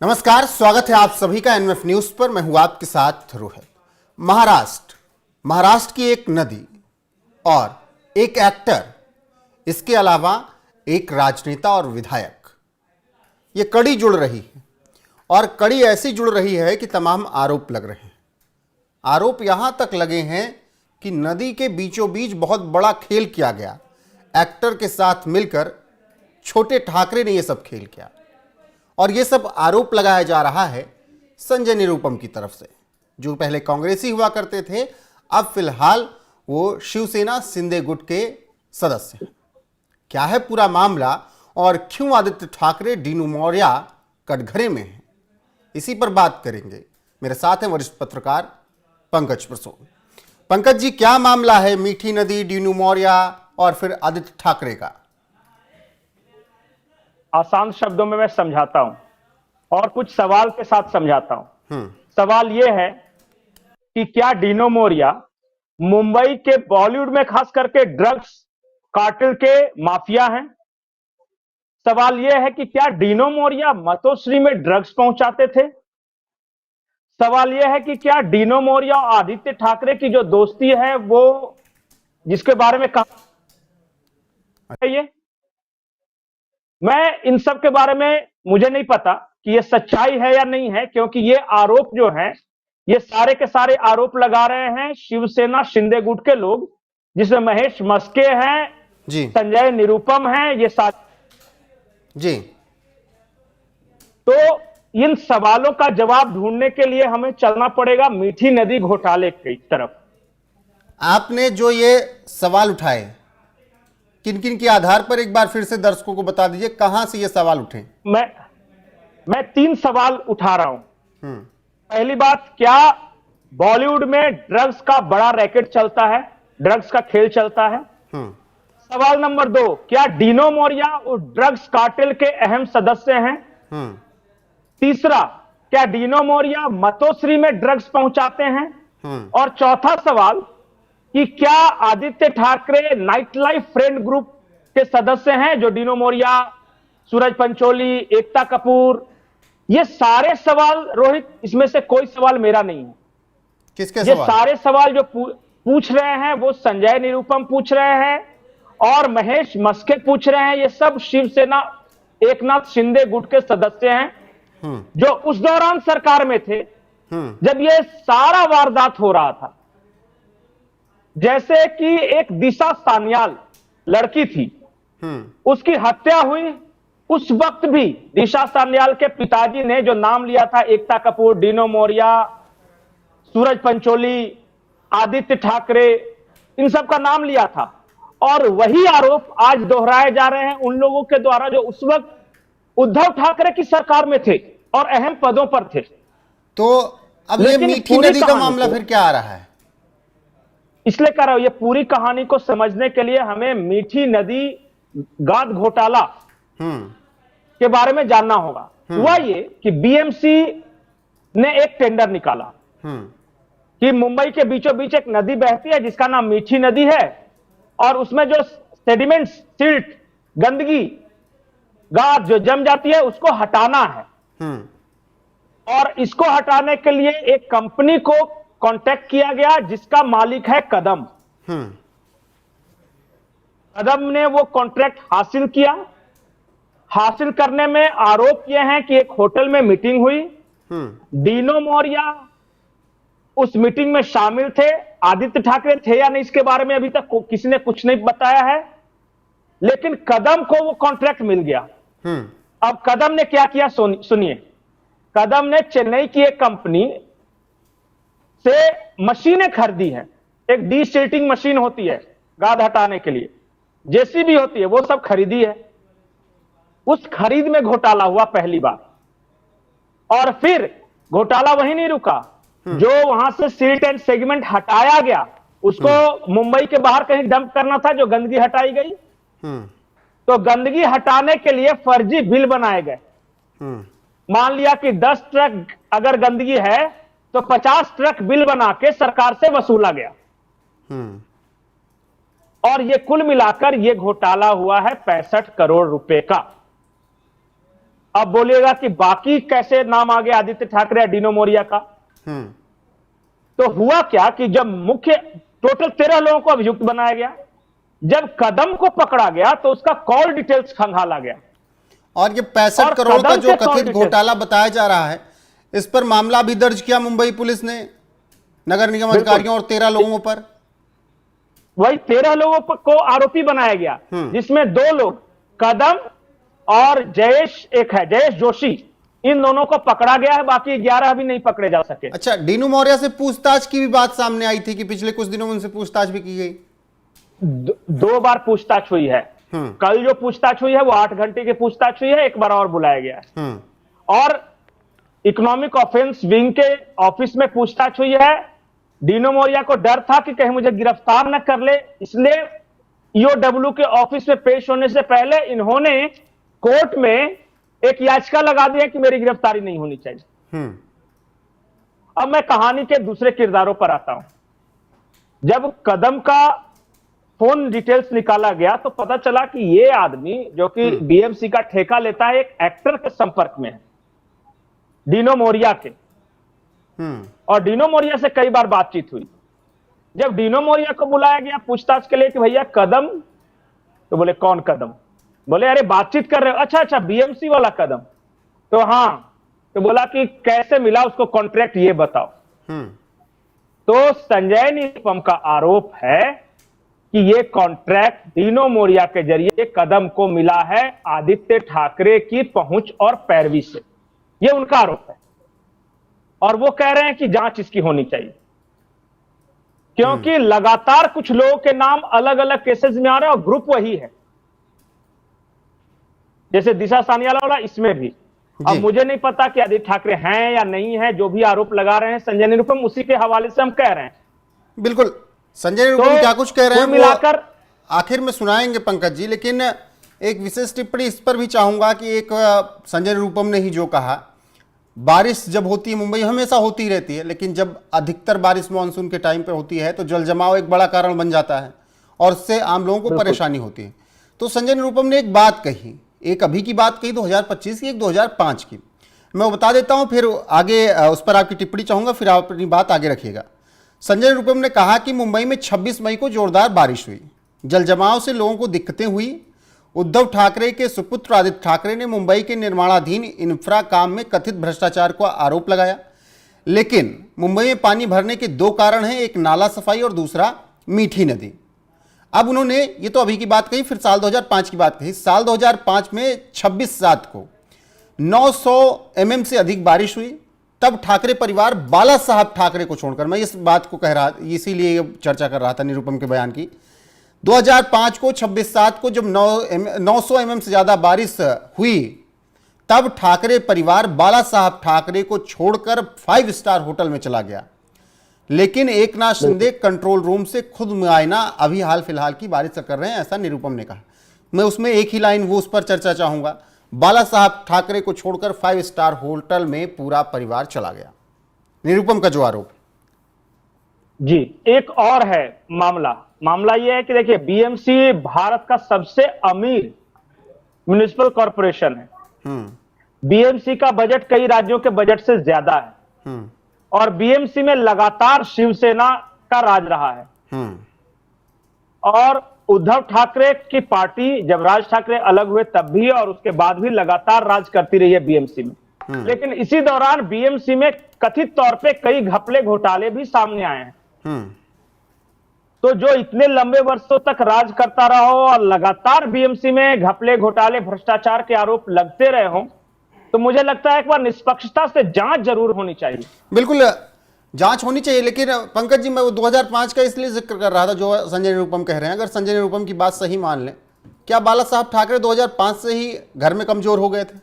नमस्कार, स्वागत है आप सभी का एनएफ न्यूज पर। मैं हूं आपके साथ रोहित। महाराष्ट्र की एक नदी और एक एक्टर, इसके अलावा एक राजनेता और विधायक, ये कड़ी जुड़ रही है और कड़ी ऐसी जुड़ रही है कि तमाम आरोप लग रहे हैं। आरोप यहां तक लगे हैं कि नदी के बीचों बीच बहुत बड़ा खेल किया गया। एक्टर के साथ मिलकर छोटे ठाकरे ने यह सब खेल किया और ये सब आरोप लगाया जा रहा है संजय निरुपम की तरफ से, जो पहले कांग्रेसी हुआ करते थे, अब फिलहाल वो शिवसेना शिंदे गुट के सदस्य हैं। क्या है पूरा मामला और क्यों आदित्य ठाकरे डीनू मौर्य कटघरे में हैं, इसी पर बात करेंगे। मेरे साथ हैं वरिष्ठ पत्रकार पंकज प्रसून। पंकज जी, क्या मामला है मीठी नदी, डीनू मौर्य और फिर आदित्य ठाकरे का? आसान शब्दों में मैं समझाता हूं और कुछ सवाल के साथ समझाता हूं। सवाल यह है कि क्या डीनू मौर्य मुंबई के बॉलीवुड में खास करके ड्रग्स कार्टेल के माफिया हैं? सवाल यह है कि क्या डीनू मौर्य मतोश्री में ड्रग्स पहुंचाते थे? सवाल यह है कि क्या डीनू मौर्य और आदित्य ठाकरे की जो दोस्ती है वो जिसके बारे में कहा है, ये मैं इन सब के बारे में मुझे नहीं पता कि ये सच्चाई है या नहीं है, क्योंकि ये आरोप जो हैं ये सारे के सारे आरोप लगा रहे हैं शिवसेना शिंदे गुट के लोग, जिसमें महेश मस्के हैं जी, संजय निरुपम हैं, ये सारे जी। तो इन सवालों का जवाब ढूंढने के लिए हमें चलना पड़ेगा मीठी नदी घोटाले की तरफ। आपने जो ये सवाल उठाए किन किन के आधार पर एक बार फिर से दर्शकों को बता दीजिए, कहां से ये सवाल उठे? मैं 3 सवाल उठा रहा हूं। पहली बात, क्या बॉलीवुड में ड्रग्स का बड़ा रैकेट चलता है, ड्रग्स का खेल चलता है? सवाल नंबर 2, क्या डीनू मौर्य उस ड्रग्स कार्टेल के अहम सदस्य हैं? तीसरा, क्या डीनू मौर्य मतोश्री में ड्रग्स पहुंचाते हैं? और चौथा सवाल कि क्या Aditya Thackeray night life friend group के सदस्य हैं, जो डीनू मौर्य, सूरज पंचोली, एकता कपूर? ये सारे सवाल रोहित, इसमें से कोई सवाल मेरा नहीं है। किसके ये सवाल? सारे सवाल जो पूछ रहे हैं वो संजय निरुपम पूछ रहे हैं और महेश मस्के पूछ रहे हैं। ये सब शिवसेना एकनाथ शिंदे गुट के सदस्य हैं जो उस दौरान सरकार में थे जब ये सारा वारदात हो रहा था। जैसे कि एक दिशा सान्याल लड़की थी, उसकी हत्या हुई, उस वक्त भी दिशा सान्याल के पिताजी ने जो नाम लिया था, एकता कपूर, डीनू मौर्य, सूरज पंचोली, आदित्य ठाकरे, इन सब का नाम लिया था। और वही आरोप आज दोहराए जा रहे हैं उन लोगों के द्वारा जो उस वक्त उद्धव ठाकरे की सरकार में थे और अहम पदों पर थे। तो अब ये मीठी नदी का मामला फिर क्या आ रहा है? इसलिए कह रहा हूं, ये पूरी कहानी को समझने के लिए हमें मीठी नदी गाद घोटाला के बारे में जानना होगा। हुआ ये कि बीएमसी ने एक टेंडर निकाला कि मुंबई के बीचों बीच एक नदी बहती है जिसका नाम मीठी नदी है, और उसमें जो सेडिमेंट, सिल्ट, गंदगी, गाद जो जम जाती है उसको हटाना है। और इसको हटाने के लिए एक कंपनी को कांटेक्ट किया गया जिसका मालिक है कदम। कदम ने वो कॉन्ट्रैक्ट हासिल किया। हासिल करने में आरोप यह है कि एक होटल में मीटिंग हुई, डीनू मौर्य उस मीटिंग में शामिल थे। आदित्य ठाकरे थे या नहीं इसके बारे में अभी तक किसी ने कुछ नहीं बताया है, लेकिन कदम को वो कॉन्ट्रैक्ट मिल गया। अब कदम ने क्या किया सुनिए। कदम ने चेन्नई की एक कंपनी से मशीनें खरीदी हैं। एक डीसिल्टिंग मशीन होती है गाद हटाने के लिए, जेसीबी होती है, वो सब खरीदी है। उस खरीद में घोटाला हुआ पहली बार, और फिर घोटाला वहीं नहीं रुका। जो वहां से सिल्ट एंड सेगमेंट हटाया गया उसको मुंबई के बाहर कहीं डंप करना था, जो गंदगी हटाई गई। तो गंदगी हटाने के लिए फर्जी बिल बनाए गए। मान लिया कि 10 ट्रक अगर गंदगी है तो 50 ट्रक बिल बना के सरकार से वसूला गया। और ये कुल मिलाकर ये घोटाला हुआ है 65 करोड़ रुपए का। अब बोलिएगा कि बाकी कैसे नाम आ गया आदित्य ठाकरे या डीनो मोरिया का। हम्म। तो हुआ क्या कि जब मुख्य टोटल 13 लोगों को अभियुक्त बनाया गया, जब कदम को पकड़ा गया तो उसका कॉल डिटेल्स खंगाला गया। और ये 65 और करोड़ का कदम जो के कॉल कथित डिटेल्स, घोटाला बताया जा रहा है, इस पर मामला भी दर्ज किया मुंबई पुलिस ने नगर निगम अधिकारियों और 13 लोगों पर। वही 13 लोगों को आरोपी बनाया गया, जिसमें 2 लोग कदम और जयेश, एक है जयेश जोशी, इन दोनों को पकड़ा गया है, बाकी 11 अभी नहीं पकड़े जा सके। अच्छा, डीनू मौर्य से पूछताछ की भी बात सामने आई थी कि पिछले कुछ दिनों में उनसे पूछताछ भी की गई। 2 बार पूछताछ हुई है। कल जो पूछताछ हुई है वो 8 घंटे की पूछताछ हुई है, एक बार और बुलाया गया है। और इकोनॉमिक ऑफेंस विंग के ऑफिस में पूछताछ हुई है। डीनो मौर्या को डर था कि कहीं मुझे गिरफ्तार न कर ले, इसलिए ईओडब्ल्यू के ऑफिस में पेश होने से पहले इन्होंने कोर्ट में एक याचिका लगा दी है कि मेरी गिरफ्तारी नहीं होनी चाहिए। अब मैं कहानी के दूसरे किरदारों पर आता हूं। जब कदम का फोन डिटेल्स निकाला गया तो पता चला कि ये आदमी जो कि बीएमसी का ठेका लेता है, एक एक्टर के संपर्क में है, डीनो मौर्या के। और डीनो मौर्या से कई बार बातचीत हुई। जब डीनो मौर्या को बुलाया गया पूछताछ के लिए कि भैया कदम, तो बोले कौन कदम? बोले अरे बातचीत कर रहे हो, अच्छा अच्छा बीएमसी वाला कदम, तो हाँ। तो बोला कि कैसे मिला उसको कॉन्ट्रैक्ट, ये बताओ। तो संजय निरुपम का आरोप है कि ये कॉन्ट्रैक्ट डीनो मौर्या के जरिए कदम को मिला है आदित्य ठाकरे की पहुंच और पैरवी से। ये उनका आरोप है और वो कह रहे हैं कि जांच इसकी होनी चाहिए, क्योंकि लगातार कुछ लोगों के नाम अलग अलग केसेस में आ रहे हैं और ग्रुप वही है, जैसे दिशा सानियाला वाला, इसमें भी। अब मुझे नहीं पता कि आदित्य ठाकरे हैं या नहीं है, जो भी आरोप लगा रहे हैं संजय निरुपम, उसी के हवाले से हम कह रहे हैं। बिल्कुल, संजय निरुपम तो क्या कुछ कह रहे हैं मिलाकर आखिर में सुनाएंगे पंकज जी, लेकिन एक विशेष टिप्पणी इस पर भी चाहूंगा कि एक संजय निरुपम ने ही जो कहा, बारिश जब होती है, मुंबई हमेशा होती रहती है, लेकिन जब अधिकतर बारिश मानसून के टाइम पे होती है तो जल जमाव एक बड़ा कारण बन जाता है और उससे आम लोगों को परेशानी होती है। तो संजय निरुपम ने एक बात कही, एक अभी की बात कही 2025 की, एक 2005 की। मैं वो बता देता हूँ, फिर आगे उस पर आपकी टिप्पणी चाहूँगा, फिर आप अपनी बात आगे रखिएगा। संजय निरुपम ने कहा कि मुंबई में 26 मई को जोरदार बारिश हुई, जल जमाव से लोगों को दिक्कतें हुई। उद्धव ठाकरे के सुपुत्र आदित्य ठाकरे ने मुंबई के निर्माणाधीन इंफ्रा काम में कथित भ्रष्टाचार का आरोप लगाया, लेकिन मुंबई में पानी भरने के 2 कारण हैं, एक नाला सफाई और दूसरा मीठी नदी। अब उन्होंने ये तो अभी की बात कही, फिर साल 2005 की बात कही। साल 2005 में 26/7 को 900 mm से अधिक बारिश हुई, तब ठाकरे परिवार बाला साहब ठाकरे को छोड़कर, मैं इस बात को कह रहा, इसीलिए चर्चा कर रहा था निरुपम के बयान की, 2005 को 26/7 को जब 900 mm से ज्यादा बारिश हुई, तब ठाकरे परिवार बाला साहब ठाकरे को छोड़कर 5 स्टार होटल में चला गया। लेकिन एकनाथ शिंदे कंट्रोल रूम से खुद मुआयना अभी हाल फिलहाल की बारिश का कर रहे हैं, ऐसा निरुपम ने कहा। मैं उसमें एक ही लाइन वो उस पर चर्चा चाहूंगा, बाला साहब ठाकरे को छोड़कर 5 स्टार होटल में पूरा परिवार चला गया, निरुपम का जो आरोप। जी, एक और है मामला यह है कि देखिए, बीएमसी भारत का सबसे अमीर म्युनिसिपल कॉरपोरेशन है। बीएमसी का बजट कई राज्यों के बजट से ज्यादा है और बीएमसी में लगातार शिवसेना का राज रहा है। और उद्धव ठाकरे की पार्टी, जब राज ठाकरे अलग हुए तब भी और उसके बाद भी लगातार राज करती रही है बीएमसी में। लेकिन इसी दौरान बीएमसी में कथित तौर पे कई घपले घोटाले भी सामने आए हैं। तो जो इतने लंबे वर्षों तक राज करता रहा हो और लगातार बीएमसी में घपले घोटाले भ्रष्टाचार के आरोप लगते रहे हों, तो मुझे लगता है एक बार निष्पक्षता से जांच जरूर होनी चाहिए। बिल्कुल जांच होनी चाहिए, लेकिन पंकज जी मैं वो 2005 का इसलिए जिक्र कर रहा था जो संजय निरुपम कह रहे हैं। अगर संजय निरुपम की बात सही मान लें, क्या बाला साहब ठाकरे 2005 से ही घर में कमजोर हो गए थे?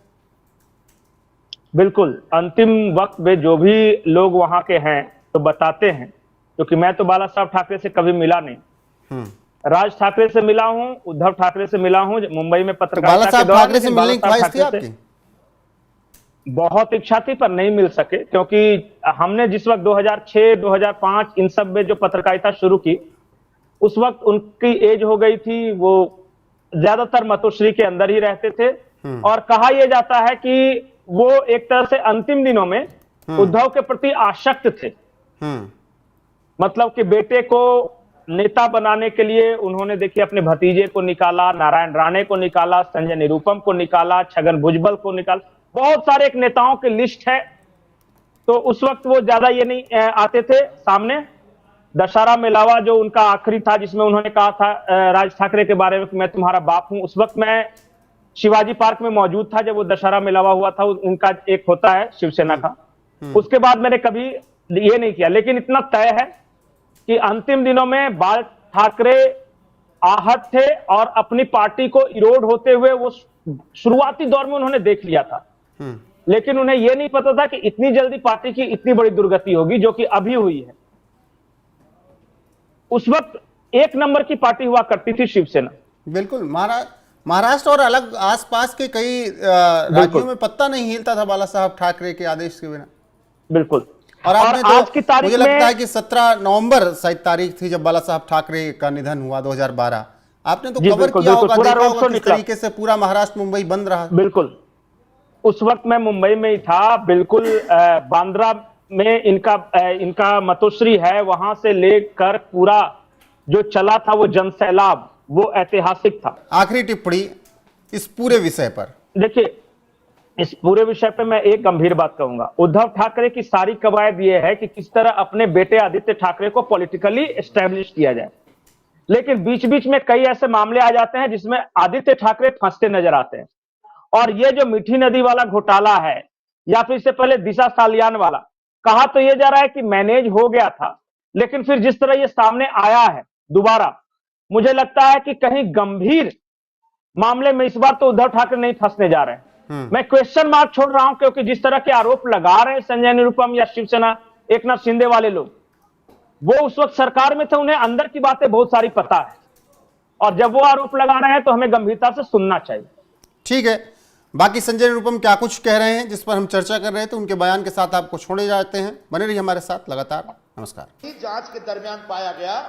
बिल्कुल, अंतिम वक्त में जो भी लोग वहां के हैं तो बताते हैं, क्योंकि मैं तो बाला साहब ठाकरे से कभी मिला नहीं। राज ठाकरे से मिला हूं, उद्धव ठाकरे से मिला हूं, मुंबई में पत्रकारिता बाला साहब ठाकरे से मिलने की ख्वाहिश थी आपकी? बहुत इच्छा थी पर नहीं मिल सके, क्योंकि हमने जिस वक्त 2006, 2005 इन सब में जो पत्रकारिता शुरू की, उस वक्त उनकी एज हो गई थी, वो ज्यादातर मतोश्री के अंदर ही रहते थे और कहा यह जाता है कि वो एक तरह से अंतिम दिनों में उद्धव के प्रति आसक्त थे। मतलब कि बेटे को नेता बनाने के लिए उन्होंने देखिए अपने भतीजे को निकाला, नारायण राणे को निकाला, संजय निरुपम को निकाला, छगन भुजबल को निकाला, बहुत सारे एक नेताओं की लिस्ट है। तो उस वक्त वो ज्यादा ये नहीं आते थे सामने। दशहरा मेलावा जो उनका आखिरी था, जिसमें उन्होंने कहा था राज ठाकरे के बारे में कि मैं तुम्हारा बाप हूं, उस वक्त मैं शिवाजी पार्क में मौजूद था जब वो दशहरा मेलावा हुआ था। उनका एक होता है शिवसेना का। उसके बाद मैंने कभी ये नहीं किया, लेकिन इतना तय है कि अंतिम दिनों में बाल ठाकरे आहत थे और अपनी पार्टी को इरोड होते हुए वो शुरुआती दौर में उन्होंने देख लिया था। लेकिन उन्हें यह नहीं पता था कि इतनी जल्दी पार्टी की इतनी बड़ी दुर्गति होगी, जो कि अभी हुई है। उस वक्त एक नंबर की पार्टी हुआ करती थी शिवसेना। बिल्कुल, महाराष्ट्र और अलग आसपास के कई राज्यों में पत्ता नहीं हिलता था बाला साहब ठाकरे के आदेश के बिना। बिल्कुल। और आपने आज की तारीख मुझे लगता है कि 17 नवंबर शायद तारीख थी जब बाला साहब ठाकरे का निधन हुआ 2012। आपने तो कवर किया होगा, देखा होगा किस तरीके से पूरा महाराष्ट्र मुंबई बंद रहा। बिल्कुल, उस वक्त मैं मुंबई में ही था। बिल्कुल, बांद्रा में इनका मतोश्री है, वहां से लेकर पूरा जो चला था वो जनसैलाब, वो ऐतिहासिक था। आखिरी टिप्पणी इस पूरे विषय पर। देखिए, इस पूरे विषय पे मैं एक गंभीर बात कहूंगा। उद्धव ठाकरे की सारी कवायद यह है कि किस तरह अपने बेटे आदित्य ठाकरे को पॉलिटिकली एस्टेब्लिश किया जाए। लेकिन बीच बीच में कई ऐसे मामले आ जाते हैं जिसमें आदित्य ठाकरे फंसते नजर आते हैं। और ये जो मीठी नदी वाला घोटाला है, या फिर इससे पहले दिशा सालियान वाला, कहा तो यह जा रहा है कि मैनेज हो गया था, लेकिन फिर जिस तरह ये सामने आया है दोबारा, मुझे लगता है कि कहीं गंभीर मामले में इस बार तो उद्धव ठाकरे नहीं फंसने जा रहे हैं। मैं क्वेश्चन मार्क छोड़ रहा हूं, क्योंकि जिस तरह के आरोप लगा रहे हैं संजय निरुपम या शिवसेना एकनाथ शिंदे वाले लोग, वो उस वक्त सरकार में थे, उन्हें अंदर की बातें बहुत सारी पता है। और जब वो आरोप लगा रहे हैं तो हमें गंभीरता से सुनना चाहिए। ठीक है, बाकी संजय निरुपम क्या कुछ कह रहे हैं जिस पर हम चर्चा कर रहे थे, उनके बयान के साथ आपको छोड़े जाते हैं। बने रहिए हमारे साथ लगातार। नमस्कार। जांच के दरमियान पाया गया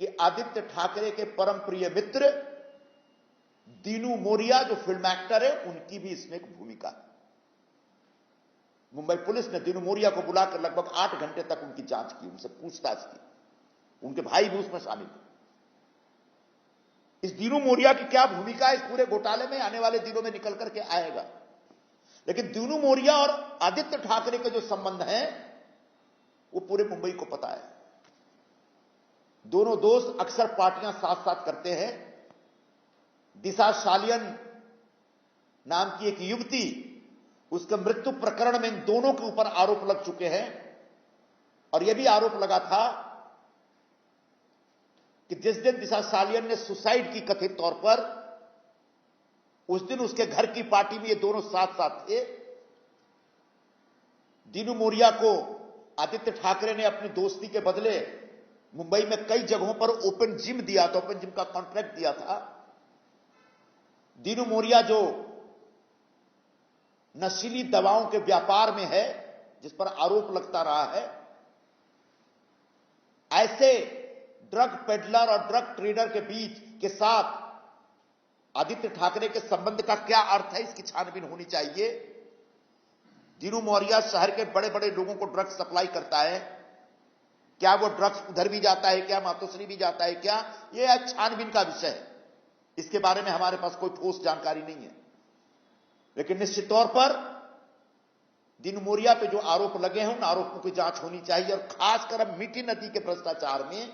कि आदित्य ठाकरे के परम प्रिय मित्र दीनू मोरिया जो फिल्म एक्टर है, उनकी भी इसमें एक भूमिका है। मुंबई पुलिस ने दीनू मोरिया को बुलाकर लगभग 8 घंटे तक उनकी जांच की, उनसे पूछताछ की। उनके भाई भी उसमें शामिल थे। इस दीनू मोरिया की क्या भूमिका है इस पूरे घोटाले में, आने वाले दिनों में निकल करके आएगा। लेकिन दीनू मोरिया और आदित्य ठाकरे के जो संबंध हैं वो पूरे मुंबई को पता है। दोनों दोस्त अक्सर पार्टियां साथ साथ करते हैं। दिशा सालियन नाम की एक युवती, उसके मृत्यु प्रकरण में इन दोनों के ऊपर आरोप लग चुके हैं। और यह भी आरोप लगा था कि जिस दिन दिशा सालियन ने सुसाइड की कथित तौर पर, उस दिन उसके घर की पार्टी में ये दोनों साथ साथ थे। दीनू मोरिया को आदित्य ठाकरे ने अपनी दोस्ती के बदले मुंबई में कई जगहों पर ओपन जिम दिया था, ओपन जिम का कॉन्ट्रैक्ट दिया था। दीनू मोरिया जो नशीली दवाओं के व्यापार में है, जिस पर आरोप लगता रहा है, ऐसे ड्रग पेडलर और ड्रग ट्रेडर के बीच के साथ आदित्य ठाकरे के संबंध का क्या अर्थ है, इसकी छानबीन होनी चाहिए। दीनू मोरिया शहर के बड़े बड़े लोगों को ड्रग्स सप्लाई करता है। क्या वो ड्रग्स उधर भी जाता है क्या, मातोश्री भी जाता है क्या, ये छानबीन का विषय है। इसके बारे में हमारे पास कोई ठोस जानकारी नहीं है। लेकिन निश्चित तौर पर दीनू मोरिया पे जो आरोप लगे हैं, उन आरोपों की जांच होनी चाहिए। और खासकर अब मीठी नदी के भ्रष्टाचार में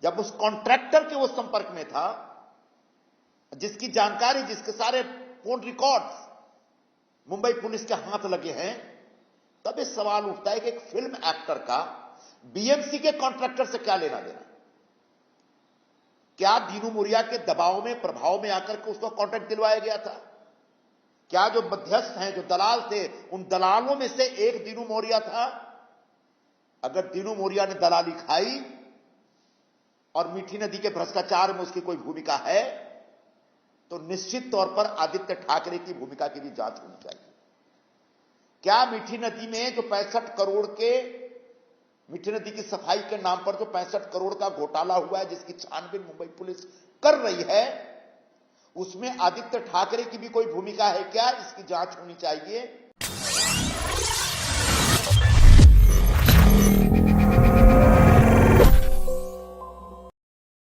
जब उस कॉन्ट्रैक्टर के वो संपर्क में था, जिसकी जानकारी, जिसके सारे फोन रिकॉर्ड्स मुंबई पुलिस के हाथ लगे हैं, तब इस सवाल उठता है कि एक फिल्म एक्टर का बीएमसी के कॉन्ट्रैक्टर से क्या लेना देना। क्या दीनू मोरिया के दबाव में, प्रभाव में आकर के उसको कॉन्ट्रैक्ट दिलवाया गया था? क्या जो मध्यस्थ हैं, जो दलाल थे, उन दलालों में से एक दीनू मोरिया था? अगर दीनू मोरिया ने दलाली खाई और मीठी नदी के भ्रष्टाचार में उसकी कोई भूमिका है, तो निश्चित तौर पर आदित्य ठाकरे की भूमिका की भी जांच होनी चाहिए। क्या मीठी नदी में जो 65 करोड़ के, मीठी नदी की सफाई के नाम पर जो 65 करोड़ का घोटाला हुआ है, जिसकी छानबीन मुंबई पुलिस कर रही है, उसमें आदित्य ठाकरे की भी कोई भूमिका है क्या, इसकी जांच होनी चाहिए।